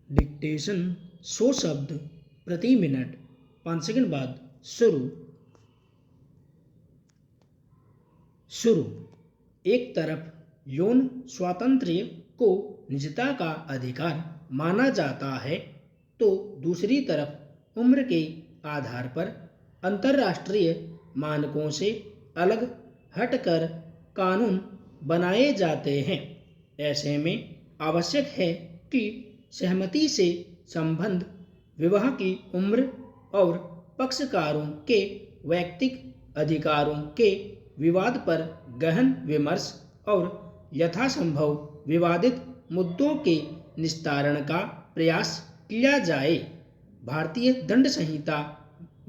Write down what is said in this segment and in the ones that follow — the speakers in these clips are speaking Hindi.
डिक्टेशन 100 शब्द प्रति मिनट 5 सेकंड बाद शुरू। शुरू। एक तरफ यौन स्वातंत्र्य को निजता का अधिकार माना जाता है तो दूसरी तरफ उम्र के आधार पर अंतर्राष्ट्रीय मानकों से अलग हटकर कानून बनाए जाते हैं। ऐसे में आवश्यक है कि सहमति से संबंध, विवाह की उम्र और पक्षकारों के वैयक्तिक अधिकारों के विवाद पर गहन विमर्श और यथासंभव विवादित मुद्दों के निस्तारण का प्रयास किया जाए। भारतीय दंड संहिता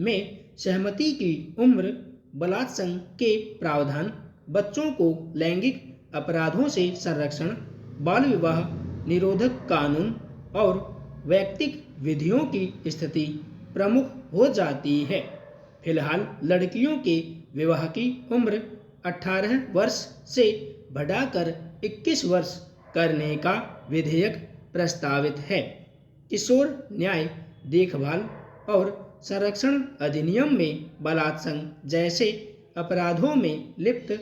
में सहमति की उम्र, बलात्संग के प्रावधान, बच्चों को लैंगिक अपराधों से संरक्षण, बाल विवाह निरोधक कानून और वैयक्तिक विधियों की स्थिति प्रमुख हो जाती है। फिलहाल लड़कियों के विवाह की उम्र 18 वर्ष से बढ़ाकर 21 वर्ष करने का विधेयक प्रस्तावित है। किशोर न्याय देखभाल और संरक्षण अधिनियम में बलात्संग जैसे अपराधों में लिप्त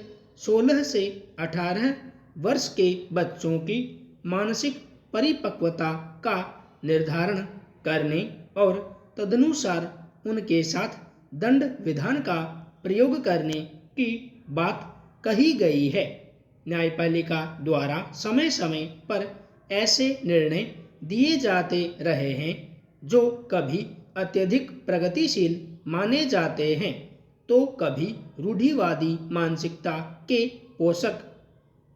16 से 18 वर्ष के बच्चों की मानसिक परिपक्वता का निर्धारण करने और तदनुसार उनके साथ दंड विधान का प्रयोग करने की बात कही गई है। न्यायपालिका द्वारा समय समय पर ऐसे निर्णय दिए जाते रहे हैं जो कभी अत्यधिक प्रगतिशील माने जाते हैं तो कभी रूढ़िवादी मानसिकता के पोषक।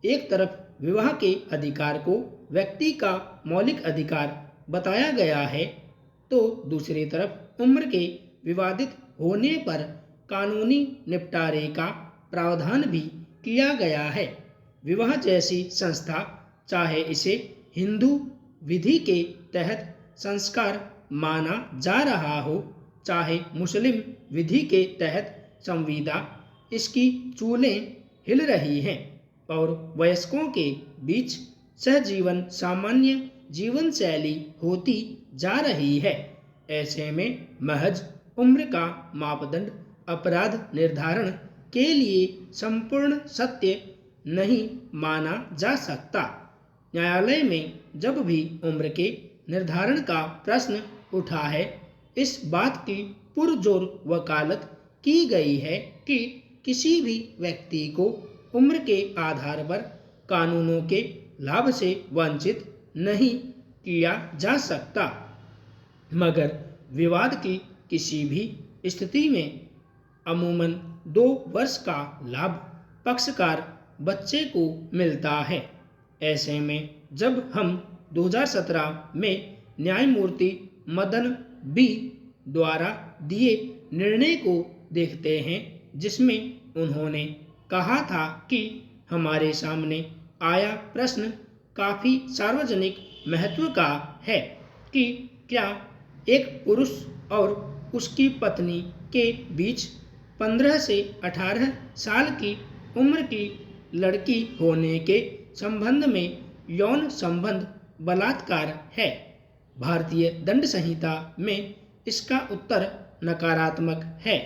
एक तरफ विवाह के अधिकार को व्यक्ति का मौलिक अधिकार बताया गया है तो दूसरी तरफ उम्र के विवादित होने पर कानूनी निपटारे का प्रावधान भी किया गया है। विवाह जैसी संस्था, चाहे इसे हिंदू विधि के तहत संस्कार माना जा रहा हो, चाहे मुस्लिम विधि के तहत संविदा, इसकी चूलें हिल रही हैं और वयस्कों के बीच सहजीवन सामान्य जीवन शैली होती जा रही है। ऐसे में महज उम्र का मापदंड अपराध निर्धारण के लिए संपूर्ण सत्य नहीं माना जा सकता। न्यायालय में जब भी उम्र के निर्धारण का प्रश्न उठा है, इस बात की पुरजोर वकालत की गई है कि किसी भी व्यक्ति को उम्र के आधार पर कानूनों के लाभ से वंचित नहीं किया जा सकता, मगर विवाद की किसी भी स्थिति में अमूमन 2 वर्ष का लाभ पक्षकार बच्चे को मिलता है। ऐसे में जब हम 2017 में न्यायमूर्ति मदन बी द्वारा दिए निर्णय को देखते हैं, जिसमें उन्होंने कहा था कि हमारे सामने आया प्रश्न काफ़ी सार्वजनिक महत्व का है कि क्या एक पुरुष और उसकी पत्नी के बीच 15 से 18 साल की उम्र की लड़की होने के संबंध में यौन संबंध बलात्कार है। भारतीय दंड संहिता में इसका उत्तर नकारात्मक है,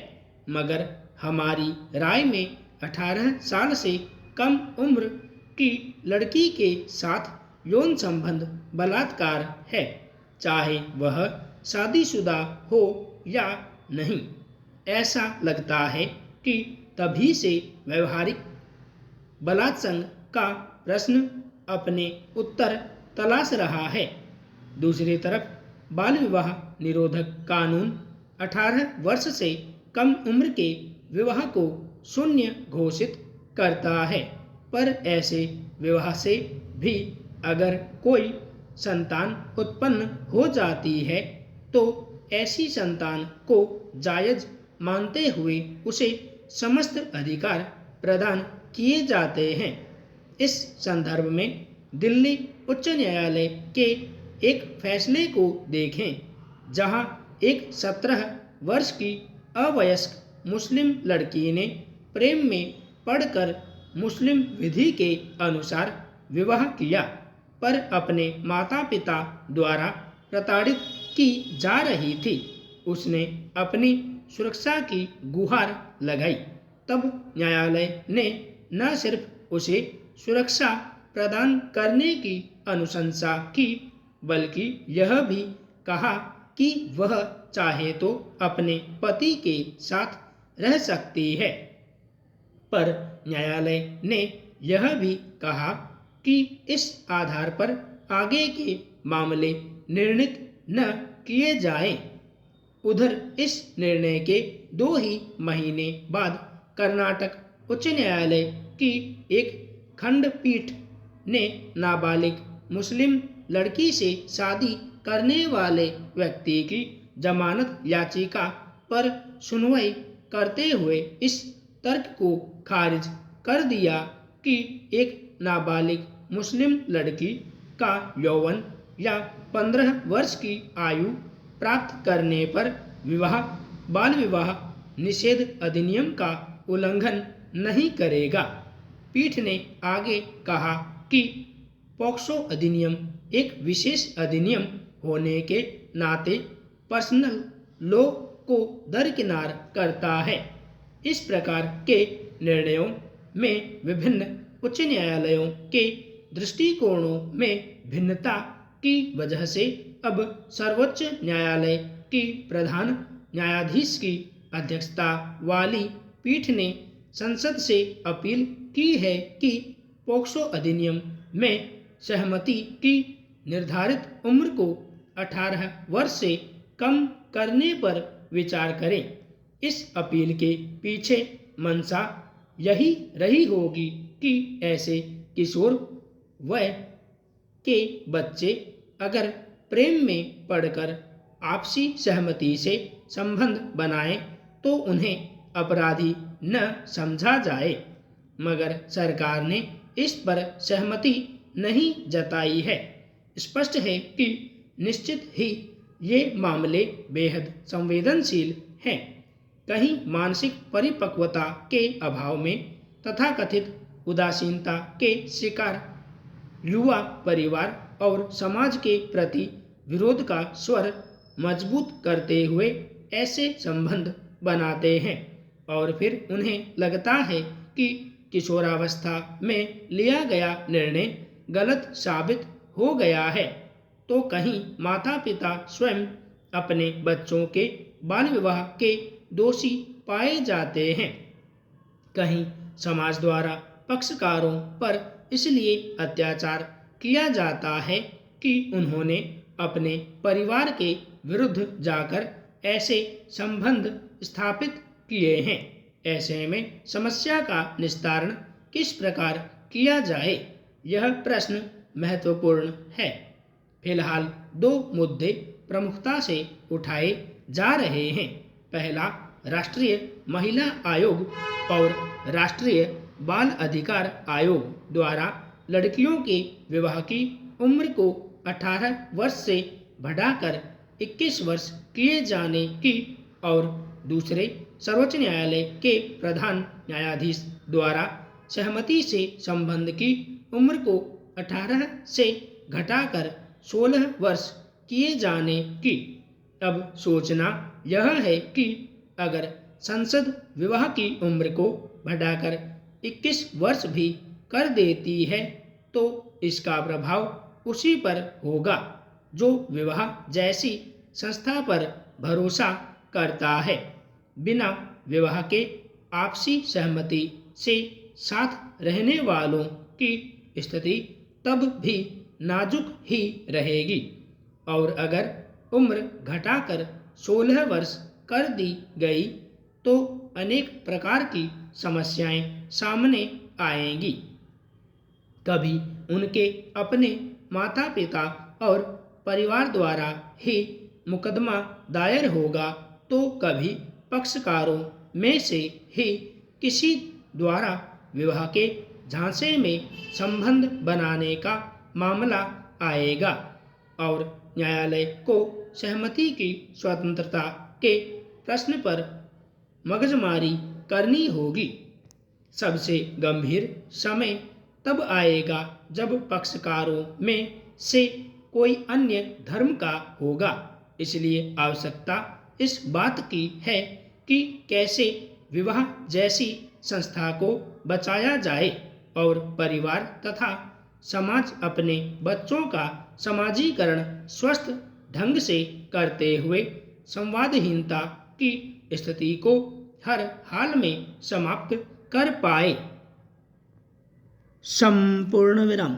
मगर हमारी राय में 18 साल से कम उम्र की लड़की के साथ यौन संबंध बलात्कार है, चाहे वह शादीशुदा हो या नहीं। ऐसा लगता है कि तभी से व्यवहारिक बलात्संग का प्रश्न अपने उत्तर तलाश रहा है। दूसरी तरफ बाल विवाह निरोधक कानून 18 वर्ष से कम उम्र के विवाह को शून्य घोषित करता है, पर ऐसे विवाह से भी अगर कोई संतान उत्पन्न हो जाती है तो ऐसी संतान को जायज मानते हुए उसे समस्त अधिकार प्रदान किए जाते हैं। इस संदर्भ में दिल्ली उच्च न्यायालय के एक फैसले को देखें, जहां एक 17 वर्ष की अवयस्क मुस्लिम लड़की ने प्रेम में पड़कर मुस्लिम विधि के अनुसार विवाह किया, पर अपने माता पिता द्वारा प्रताड़ित की जा रही थी। उसने अपनी सुरक्षा की गुहार लगाई। तब न्यायालय ने न सिर्फ उसे सुरक्षा प्रदान करने की अनुशंसा की, बल्कि यह भी कहा कि वह चाहे तो अपने पति के साथ रह सकती है। पर न्यायालय ने यह भी कहा कि इस आधार पर आगे के मामले निर्णीत न किए जाएं। उधर इस निर्णय के 2 ही महीने बाद कर्नाटक उच्च न्यायालय की एक खंडपीठ ने नाबालिग मुस्लिम लड़की से शादी करने वाले व्यक्ति की जमानत याचिका पर सुनवाई करते हुए इस तर्क को खारिज कर दिया कि एक नाबालिग मुस्लिम लड़की का यौवन या 15 वर्ष की आयु प्राप्त करने पर विवाह बाल विवाह निषेध अधिनियम का उल्लंघन नहीं करेगा। पीठ ने आगे कहा कि पॉक्सो अधिनियम एक विशेष अधिनियम होने के नाते पर्सनल लॉ को दरकिनार करता है। इस प्रकार के निर्णयों में विभिन्न उच्च न्यायालयों के दृष्टिकोणों में भिन्नता की वजह से अब सर्वोच्च न्यायालय की प्रधान न्यायाधीश की अध्यक्षता वाली पीठ ने संसद से अपील की है कि पॉक्सो अधिनियम में सहमति की निर्धारित उम्र को 18 वर्ष से कम करने पर विचार करें। इस अपील के पीछे मंशा यही रही होगी कि ऐसे किशोर वय के बच्चे अगर प्रेम में पड़कर आपसी सहमति से संबंध बनाएं तो उन्हें अपराधी न समझा जाए। मगर सरकार ने इस पर सहमति नहीं जताई है। स्पष्ट है कि निश्चित ही ये मामले बेहद संवेदनशील हैं। कहीं मानसिक परिपक्वता के अभाव में तथाकथित उदासीनता के शिकार युवा परिवार और समाज के प्रति विरोध का स्वर मजबूत करते हुए ऐसे संबंध बनाते हैं और फिर उन्हें लगता है कि किशोरावस्था में लिया गया निर्णय गलत साबित हो गया है, तो कहीं माता पिता स्वयं अपने बच्चों के बाल विवाह के दोषी पाए जाते हैं। कहीं समाज द्वारा पक्षकारों पर इसलिए अत्याचार किया जाता है कि उन्होंने अपने परिवार के विरुद्ध जाकर ऐसे संबंध स्थापित किए हैं। ऐसे में समस्या का निस्तारण किस प्रकार किया जाए, यह प्रश्न महत्वपूर्ण है। फिलहाल 2 मुद्दे प्रमुखता से उठाए जा रहे हैं। पहला, राष्ट्रीय महिला आयोग और राष्ट्रीय बाल अधिकार आयोग द्वारा लड़कियों के विवाह की उम्र को 18 वर्ष से बढ़ाकर 21 वर्ष किए जाने की, और दूसरे, सर्वोच्च न्यायालय के प्रधान न्यायाधीश द्वारा सहमति से संबंध की उम्र को 18 से घटाकर 16 वर्ष किए जाने की। अब सोचना यह है कि अगर संसद विवाह की उम्र को बढ़ाकर 21 वर्ष भी कर देती है तो इसका प्रभाव उसी पर होगा जो विवाह जैसी संस्था पर भरोसा करता है। बिना विवाह के आपसी सहमति से साथ रहने वालों की स्थिति तब भी नाजुक ही रहेगी, और अगर उम्र घटाकर 16 वर्ष कर दी गई तो अनेक प्रकार की समस्याएं सामने आएंगी। कभी उनके अपने माता पिता और परिवार द्वारा ही मुकदमा दायर होगा तो कभी पक्षकारों में से ही किसी द्वारा विवाह के झांसे में संबंध बनाने का मामला आएगा और न्यायालय को सहमति की स्वतंत्रता के प्रश्न पर मगजमारी करनी होगी। सबसे गंभीर समय तब आएगा जब पक्षकारों में से कोई अन्य धर्म का होगा। इसलिए आवश्यकता इस बात की है कि कैसे विवाह जैसी संस्था को बचाया जाए और परिवार तथा समाज अपने बच्चों का समाजीकरण स्वस्थ ढंग से करते हुए संवादहीनता की स्थिति को हर हाल में समाप्त कर पाए। संपूर्ण विराम।